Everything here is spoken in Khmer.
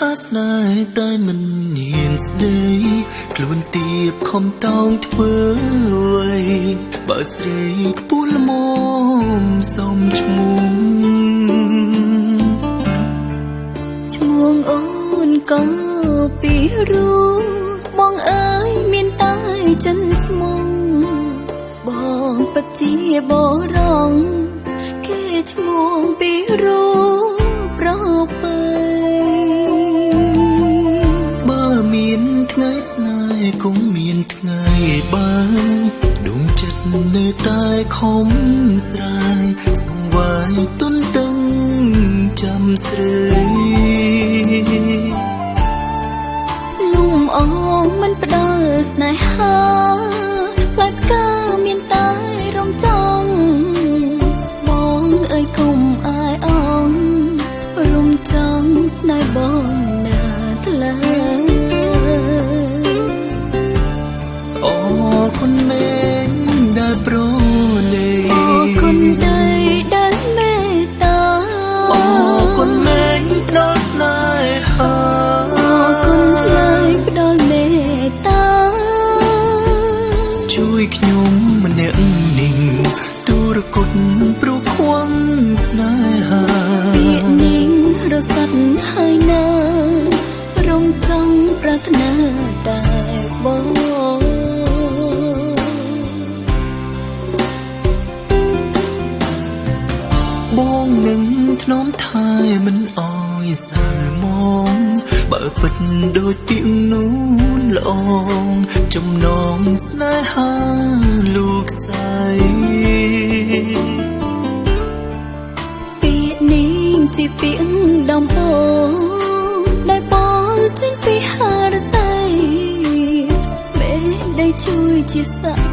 ថាស្នេហ៍តែមិនហ៊ានស្ដីខ្លួនទៀបខំតោងធ្វើអ្វីបើស្រីខ្ពស់ល្មមសុំឈ្មោះអូនក៏ពីรู้បងអើយមានតែចិនស្មងបងពិតជាបរងគេឈ្មោះពីรู้ប្រពៃបើមានថ្ងៃស្នេហ៍គង់មានថ្ងៃបានដួងចិត្តនៅតែខំស្រាយសង្វាយទុនតឹងចាំស្រីលំអងមិនផ្ដល់ស្នេហាផ្លែផ្កាមានតែរំចង់បងអើយកុំអាយអងរំចង់ស្នេហ៍បងណាថ្លៃអូគុណមេងដែលប្រណីអូគុណដែលមេត្តាអូគុណមេងដល់ស្នេហាជួយខ្ញុំម្នាក់នេះទូរគុតព្រោះខ្វងស្នេហាពាក្យនេះរសាត់ហើយណារំចង់ប្រាថ្នាតែបងនឹងធ្នមថែមិនអោយសើមងបើពិតដូចពីនោះល្អចំណងស្នេហាលោកស្រីពាក្យនេះជាពាក្យដំបូងដែលបងចេញពីហារតីមេដែលជួយជាសា